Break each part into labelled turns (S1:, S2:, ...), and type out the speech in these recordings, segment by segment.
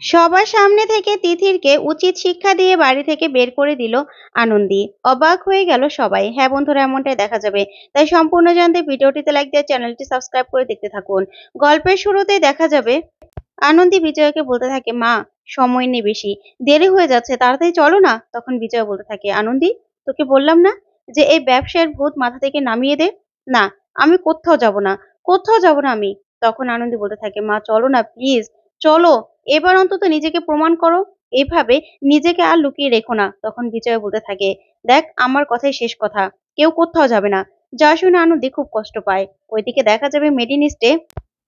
S1: সবার সামনে থেকে তিথিরকে উচিত শিক্ষা দিয়ে বাড়ি থেকে বের করে দিল আনন্দী। অবাক হয়ে গেল সবাই। হ্যাঁ বন্ধুরা, এমনটাই দেখা যাবে। তাই সম্পূর্ণ জানতে ভিডিওটিতে লাইক দিয়ে চ্যানেলটি সাবস্ক্রাইব করে দেখতে থাকুন। গল্পের শুরুতেই দেখা যাবে আনন্দী বিজয়াকে বলতে থাকে, মা সময় নেই বেশি, দেরি হয়ে যাচ্ছে, তাড়াতাড়ি চলো না। তখন বিজয়া বলতে থাকে, আনন্দী তোকে বললাম না যে এই ব্যবসায়ের ভূত মাথা থেকে নামিয়ে দে। না, আমি কোথাও যাব না, কোথাও যাব না আমি। তখন আনন্দী বলতে থাকে, মা চলো না প্লিজ, চলো, এবার অন্তত নিজেকে প্রমাণ করো, এভাবে নিজেকে আর লুকিয়ে রেখো না। তখন বিজয় বলতে থাকে, দেখ আমার কথাই শেষ কথা, কেউ কোথাও যাবে না। যা শুনে আনন্দী খুব কষ্ট পায়। ওইদিকে দেখা যাবে মেডিনিস্টে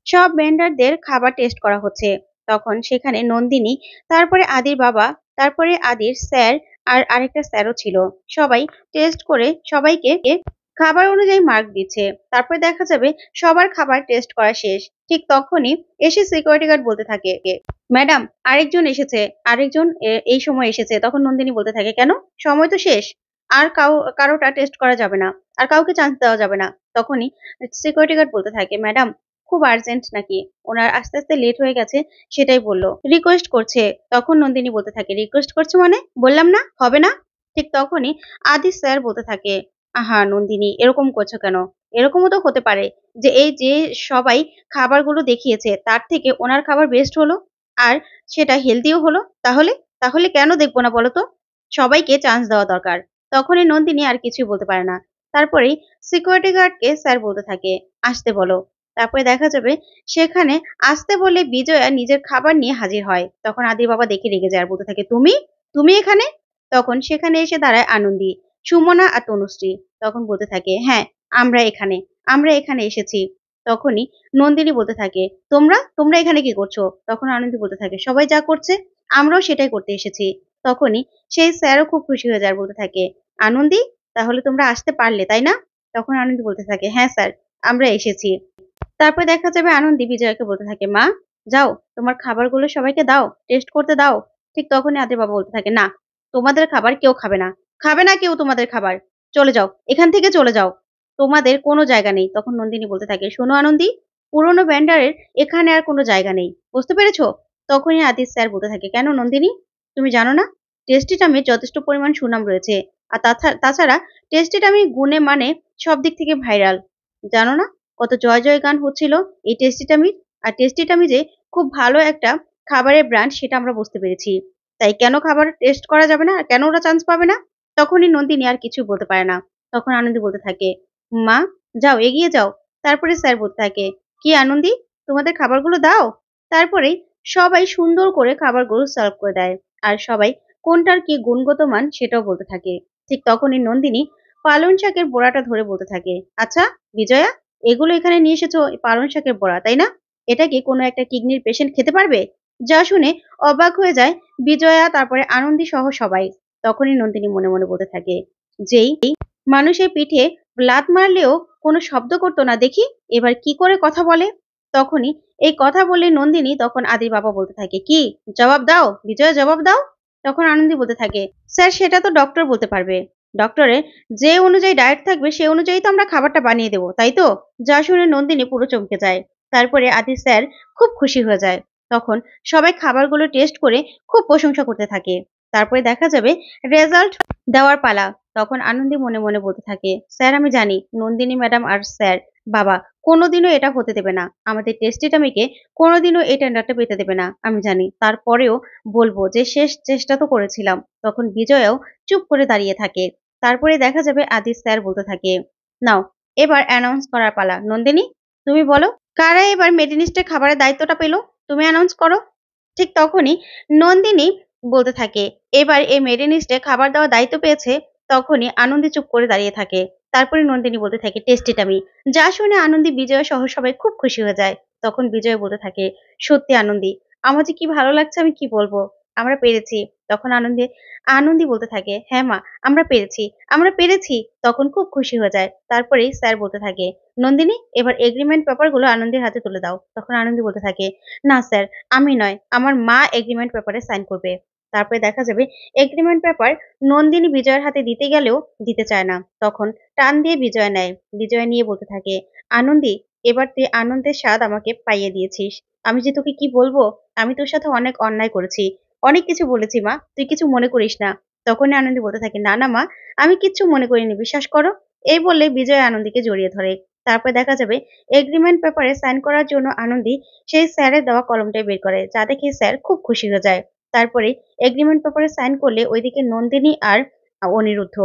S1: সব ভেন্ডারদের খাবার টেস্ট করা হচ্ছে। তখন সেখানে নন্দিনী, তারপরে আদির বাবা, তারপরে আদির স্যার আর আরেকটা স্যারও ছিল। সবাই টেস্ট করে সবাইকে খাবার অনুযায়ী মার্ক দিচ্ছে। তারপরে দেখা যাবে সবার খাবার টেস্ট করা শেষ। ঠিক তখনই এসে সিকিউরিটি গার্ড বলতে থাকে, ম্যাডাম আরেকজন এসেছে, আরেকজন এই সময় এসেছে। তখন নন্দিনী বলতে থাকে, কেন, সময় তো শেষ, আর কারোটা টেস্ট করা যাবে না, আর কাউকে চান্স দেওয়া যাবে না। তখনই সিকিউরিটি গার্ড বলতে থাকে, ম্যাডাম খুব আর্জেন্ট নাকি, ওনার আস্তে আস্তে লেট হয়ে গেছে, সেটাই বললো, রিকোয়েস্ট করছে। তখন নন্দিনী বলতে থাকে, রিকোয়েস্ট করছে মানে, বললাম না হবে না। ঠিক তখনই আদি স্যার বলতে থাকে, আহা নন্দিনী এরকম করছো কেন, এরকমও তো হতে পারে যে এই যে সবাই খাবারগুলো দেখিয়েছে তার থেকে ওনার খাবার বেস্ট হলো, আর সেটা হেলদিও হলো। তাহলে তাহলে কেন দেখবো না বলো তো, সবাইকে চান্স দেওয়া দরকার। তখনই নন্দিনী আর কিছুই বলতে পারে না। তারপরেই সিকিউরিটি গার্ডকে স্যার বলতে থাকে, আসতে বলো। তারপরে দেখা যাবে সেখানে আসতে বলে বিজয়া নিজের খাবার নিয়ে হাজির হয়। তখন আদির বাবা দেখে রেগে যায় আর বলতে থাকে, তুমি তুমি এখানে। তখন সেখানে এসে দাঁড়ায় আনন্দী, সুমনা আর তনুশ্রী। তখন বলতে থাকে, হ্যাঁ আমরা এখানে, আমরা এখানে এসেছি। তখনই নন্দিনী বলতে থাকে, তোমরা তোমরা এখানে কি করছো? তখন আনন্দী বলতে থাকে, সবাই যা করছে আমরাও সেটাই করতে এসেছি। তখনই সেই স্যারও খুব খুশি হয়ে যায় আর বলতে থাকে, আনন্দী তাহলে তোমরা আসতে পারলে তাই না? তখন আনন্দী বলতে থাকে, হ্যাঁ স্যার আমরা এসেছি। তারপর দেখা যাবে আনন্দী বিজয়াকে বলতে থাকে, মা যাও তোমার খাবারগুলো সবাইকে দাও, টেস্ট করতে দাও। ঠিক তখনই আদির বাবা বলতে থাকে, না তোমাদের খাবার কেউ খাবে না, খাবে না কেউ তোমাদের খাবার, চলে যাও এখান থেকে চলে যাও, তোমাদের কোনো জায়গা নেই। তখন নন্দিনী বলতে থাকে, শোনো আনন্দী, পুরোনো ব্যান্ডারের এখানে আর কোনো জায়গা নেই, বুঝতে পেরেছো? তখনই আদির স্যার বলতে থাকে, কেন নন্দিনী, তুমি জানো না টেস্টিটামের যথেষ্ট পরিমাণ সুনাম রয়েছে, আর তাছাড়া টেস্টিটামি গুণে মানে সব দিক থেকে ভাইরাল, জানো না কত জয় জয় গান হচ্ছিল এই টেস্টিটামির। আর টেস্টিটামি যে খুব ভালো একটা খাবারের ব্র্যান্ড সেটা আমরা বুঝতে পেরেছি। তাই কেন খাবার টেস্ট করা যাবে না, আর কেন ওরা চান্স পাবে না? তখনই নন্দিনী আর কিছু বলতে পারে না। তখন আনন্দী বলতে থাকে, মা যাও এগিয়ে যাও। তারপরে স্যার বলতে থাকে, কি আনন্দী তোমাদের খাবারগুলো দাও। তারপরে সবাই সুন্দর করে খাবারগুলো সার্ভ করে দেয়। আর সবাই কোনটার কি গুণগত মান সেটাও বলতে থাকে। ঠিক তখনই নন্দিনী পালং শাকের বোড়াটা ধরে বলতে থাকে, আচ্ছা বিজয়া, এগুলো এখানে নিয়ে এসেছো পালং শাকের বড়া তাই না? এটা কি কোনো একটা কিডনির পেশেন্ট খেতে পারবে? যা শুনে অবাক হয়ে যায় বিজয়া, তারপরে আনন্দী সহ সবাই। তখনই নন্দিনী মনে মনে বলতে থাকে, যেই মানুষের পিঠে লাত মারলেও কোনো শব্দ করতো না দেখি, এবার কি করে কথা বলে। তখনই এই কথা বলে নন্দিনী, তখন আদির বাবা বলতে থাকে, কি জবাব দাও বিজয়া, জবাব দাও। তখন আনন্দী বলতে থাকে, স্যার সেটা তো ডক্টর বলতে পারবে, ডক্টরের যে অনুযায়ী ডায়েট থাকবে সে অনুযায়ী তো আমরা খাবারটা বানিয়ে দেবো তাই তো। যা শুনে নন্দিনী পুরো চমকে যায়। তারপরে আদি স্যার খুব খুশি হয়ে যায়। তখন সবাই খাবারগুলো টেস্ট করে খুব প্রশংসা করতে থাকে। তারপরে দেখা যাবে রেজাল্ট দেওয়ার পালা। তখন আনন্দী মনে মনে বলতে থাকে, স্যার আমি জানি নন্দিনী ম্যাডাম আর স্যার বাবা কোনোদিনও এটা হতে দেবে না, আমাদের টেস্টিটামিকে কোনোদিনও এই টেন্ডারটা পেতে দেবে না আমি জানি, তারপরেও বলবো যে শেষ চেষ্টা তো করেছিলাম। তখন বিজয়াও চুপ করে দাঁড়িয়ে থাকে। তারপরে দেখা যাবে আদি স্যার বলতে থাকে, নাও এবার অ্যানাউন্স করার পালা, নন্দিনী তুমি বলো কারা এবার মেডিনিস্টের খাবারের দায়িত্বটা পেলো, তুমি অ্যানাউন্স করো। ঠিক তখনই নন্দিনী বলতে থাকে, এবার এই মেডিনিস্টে খাবার দেওয়ার দায়িত্ব পেয়েছে। তখনই আনন্দী চুপ করে দাঁড়িয়ে থাকে। তারপরে নন্দিনী বলতে থাকে, টেস্টিটামি। যা শুনে আনন্দী বিজয় সহ সবাই খুব খুশি হয়ে যায়। তখন বিজয় বলতে থাকে, সত্যি আনন্দী, আমার যে কি ভালো লাগছে আমি কি বলবো, আমরা পেরেছি। তখন আনন্দী আনন্দী বলতে থাকে, হ্যাঁ মা আমরা পেরেছি, আমরা পেরেছি। তখন খুব খুশি হয়ে যায়। তারপরেই স্যার বলতে থাকে, নন্দিনী এবার এগ্রিমেন্ট পেপার গুলো আনন্দীর হাতে তুলে দাও। তখন আনন্দী বলতে থাকে, না স্যার আমি নয়, আমার মা এগ্রিমেন্ট পেপারে সাইন করবে। তারপরে দেখা যাবে এগ্রিমেন্ট পেপার নন্দিনী বিজয়ের হাতে দিতে গেলেও দিতে চায় না। তখন টান দিয়ে বিজয় নেয়। বিজয় নিয়ে বলতে থাকে, আনন্দী এবার তুই আনন্দের স্বাদ আমাকে পাইয়ে দিয়েছিস, আমি যে তোকে কি বলবো, আমি তোর সাথে অনেক অন্যায় করেছি, অনেক কিছু বলেছি মা, তুই কিছু মনে করিস না। তখনই আনন্দী বলতে থাকে, না না মা, আমি কিচ্ছু মনে করিনি, বিশ্বাস করো। এই বললে বিজয় আনন্দীকে জড়িয়ে ধরে। তারপর দেখা যাবে এগ্রিমেন্ট পেপারে সাইন করার জন্য আনন্দী সেই স্যারের দেওয়া কলমটাই বের করে, যা দেখে স্যার খুব খুশি হয়ে যায়। তারপরে এগ্রিমেন্ট পেপারে সাইন করলে ওইদিকে নন্দিনী আর অনিরুদ্ধ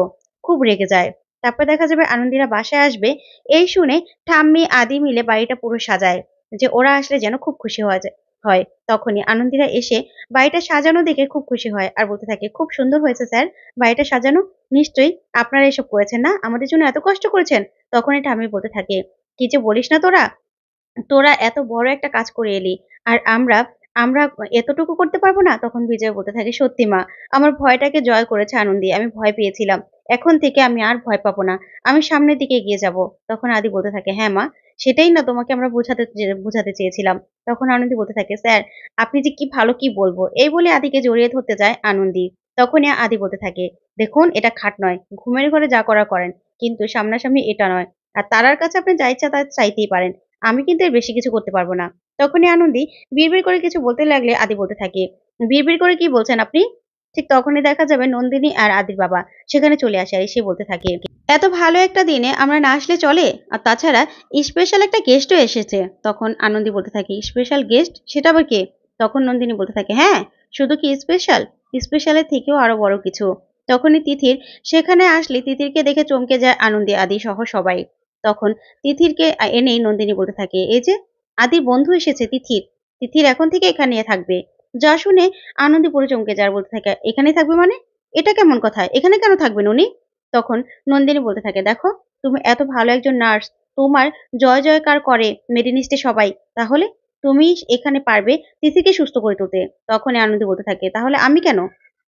S1: খুব রেগে যায়। তারপর দেখা যাবে আনন্দীরা বাসায় আসবে, এই শুনে ঠাম্মি আদি মিলে বাড়িটা পুরো সাজায়, যে ওরা আসলে যেন খুব খুশি হয়। তখনই আনন্দীরা এসে বাড়িটা সাজানো দেখে খুব খুশি হয় আর বলতে থাকে, খুব সুন্দর হয়েছে স্যার, বাড়িটা সাজানো। নিশ্চয়ই আপনারা এসব করেছেন না, আমাদের জন্য এত কষ্ট করেছেন। তখনই ঠাম্মি বলতে থাকে, কি যে বলিস না তোরা, তোরা এত বড় একটা কাজ করে এলি, আর আমরা আমরা এতটুকু করতে পারবো না? তখন বিজয় বলতে থাকে, সত্যি মা, আমার ভয়টাকে জয় করেছে আনন্দী, আমি ভয় পেয়েছিলাম, এখন থেকে আমি আর ভয় পাবো না, আমি সামনের দিকে এগিয়ে যাব। তখন আদি বলতে থাকে, হ্যাঁ মা, সেটাই না তোমাকে আমরা বোঝাতে চেয়েছিলাম। তখন আনন্দী বলতে থাকে, স্যার আপনি যে কি ভালো, কি বলবো। এই বলে আদিকে জড়িয়ে ধরতে যায় আনন্দী। তখনই আদি বলতে থাকে, দেখুন এটা খাট নয়, ঘুমের ঘরে যা করার করেন, কিন্তু সামনাসামনি এটা নয়। আর তারার কাছে আপনি যা ইচ্ছা তা চাইতেই পারেন, আমি কিন্তু এর বেশি কিছু করতে পারবো না। তখনই আনন্দী বিড়বিড় করে কিছু বলতে লাগলে আদি বলতে থাকে, বিড়বিড় করে কি বলছেন আপনি? ঠিক তখনই দেখা যাবে নন্দিনী আর আদির বাবা সেখানে চলে আসে, আর এসে বলতে থাকে, এত ভালো একটা দিনে আমরা না আসলে চলে, আর তাছাড়া স্পেশাল একটা গেস্টও এসেছে। তখন আনন্দী বলতে থাকে, স্পেশাল গেস্ট, সেটা আবার কে? তখন নন্দিনী বলতে থাকে, হ্যাঁ, শুধু কি স্পেশাল, স্পেশালের থেকেও আরো বড় কিছু। তখনই তিথির সেখানে আসলে তিথিরকে দেখে চমকে যায় আনন্দী আদি সহ সবাই। তখন তিথিরকে এনেই নন্দিনী বলতে থাকে, এই যে আদির বন্ধু এসেছে তিথির, তিথির এখন থেকে এখানে থাকবে। যা শুনে আনন্দী পুরো চমকে যায়, আর বলতে থাকে, এখানেই থাকবে মানে? এটা কেমন কথা, এখানে কেন থাকবেন উনি? তখন নন্দিনী বলতে থাকে, দেখো, তুমি এত ভালো একজন নার্স, তোমার জয় জয়কার করে মেডিনিস্টে সবাই, তাহলে তুমি এখানে পারবে তিথিকে সুস্থ করে তুলতে। তখন আনন্দী বলতে থাকে, তাহলে আমি কেন?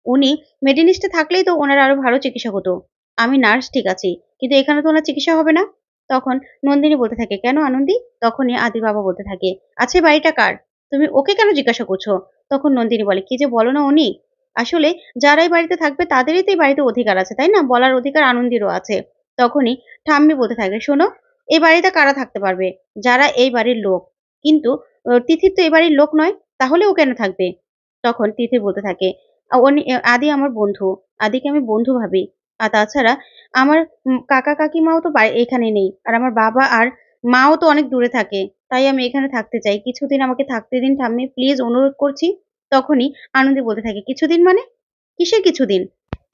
S1: উনি মেডিনিস্টে থাকলেই তো ওনার আরো ভালো চিকিৎসা হতো। আমি নার্স ঠিক আছি, কিন্তু এখানে তো ওনার চিকিৎসা হবে না। তখন নন্দিনী বলতে থাকে, কেন আনন্দী? তখনই আদির বাবা বলতে থাকে, আচ্ছা এই বাড়িটা কার? তুমি ওকে কেন জিজ্ঞাসা করছো? তখন নন্দিনী বলে, কি যে বলো না উনি, আসলে যারা এই বাড়িতে থাকবে তাদেরই তো এই বাড়িতে অধিকার আছে, তাই না? বলার অধিকার আনন্দীরও আছে। তখনই ঠাম্মি বলতে থাকে, শোনো, এই বাড়িতে কারা থাকতে পারবে? যারা এই বাড়ির লোক। কিন্তু তিথির তো এই বাড়ির লোক নয়, তাহলে ও কেন থাকবে? তখন তিথি বলতে থাকে, আদি আমার বন্ধু, আদিকে আমি বন্ধু ভাবি। আর তাছাড়া আমার কাকা কাকিমাও তো এখানে নেই, আর আমার বাবা আর মাও তো অনেক দূরে থাকে, তাই আমি এখানে থাকতে চাই, কিছুদিন আমাকে থাকতে দিন ঠাম্মি, প্লিজ অনুরোধ করছি। তখনই আনন্দী বলতে থাকে, কিছুদিন মানে? কিসের কিছুদিন?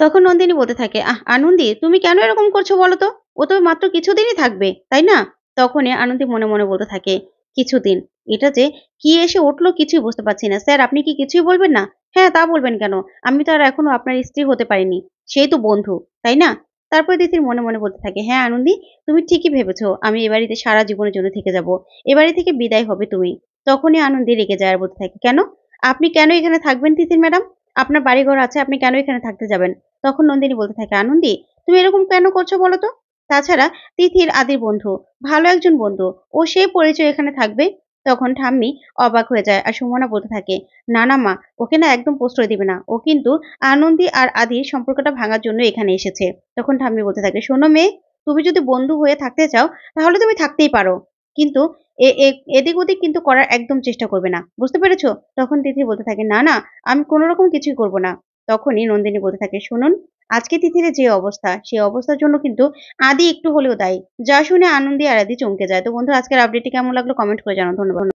S1: তখন নন্দিনী বলতে থাকে, আহ আনন্দী, তুমি কেন এরকম করছো বলো তো? ও তো মাত্র কিছুদিনই থাকবে, তাই না? তখনই আনন্দী মনে মনে বলতে থাকে, কিছুদিন, এটা যে কি এসে উঠলো কিছুই বুঝতে পারছি না। স্যার আপনি কি কিছুই বলবেন না? হ্যাঁ, তা বলবেন কেন? আমি তো আর এখনো আপনার স্ত্রী হতে পারিনি, সেই তো বন্ধু, তাই না? তারপর তিথির মনে মনে বলতে থাকে, হ্যাঁ আনন্দী, তুমি ঠিকই ভেবেছো, আমি এ বাড়িতে সারা জীবনের জন্য থেকে যাব, এ বাড়ি থেকে বিদায় হবে তুমি। তখনই আনন্দী রেগে যায় আর বলতে থাকে, কেন? আপনি কেন এখানে থাকবেন তিথির ম্যাডাম? আপনার বাড়িঘর আছে, আপনি কেন এখানে থাকতে যাবেন? তখন নন্দিনী বলতে থাকে, আনন্দী, তুমি এরকম কেন করছো বলো তো? তাছাড়া তিথির আদির বন্ধু, ভালো একজন বন্ধু, ও সে পরিচয় এখানে থাকবে? তখন ঠাম্মি অবাক হয়ে যায়, আর সুমনা বলতে থাকে, না না মা, ওকে না একদম প্রশ্রয় দিবে না, ও কিন্তু আনন্দী আর আদির সম্পর্কটা ভাঙার জন্য এখানে এসেছে। তখন ঠাম্মি বলতে থাকে, শোনো মেয়ে, তুমি যদি বন্ধু হয়ে থাকতে চাও তাহলে তুমি থাকতেই পারো, কিন্তু এদিক ওদিক কিন্তু করার একদম চেষ্টা করবে না, বুঝতে পেরেছো? তখন তিথি বলতে থাকে, না না, আমি কোনো রকম কিছুই করব না। তখনই নন্দিনী বলতে থাকে, শুনুন, আজকে তিথির যে অবস্থা, সেই অবস্থার জন্য কিন্তু আদি একটু হলেও দায়ী। যা শুনে আনন্দী আর আদি চমকে যায়। তো বন্ধুরা, আজকের আপডেটটি কেমন লাগলো কমেন্ট করে জানাও। ধন্যবাদ।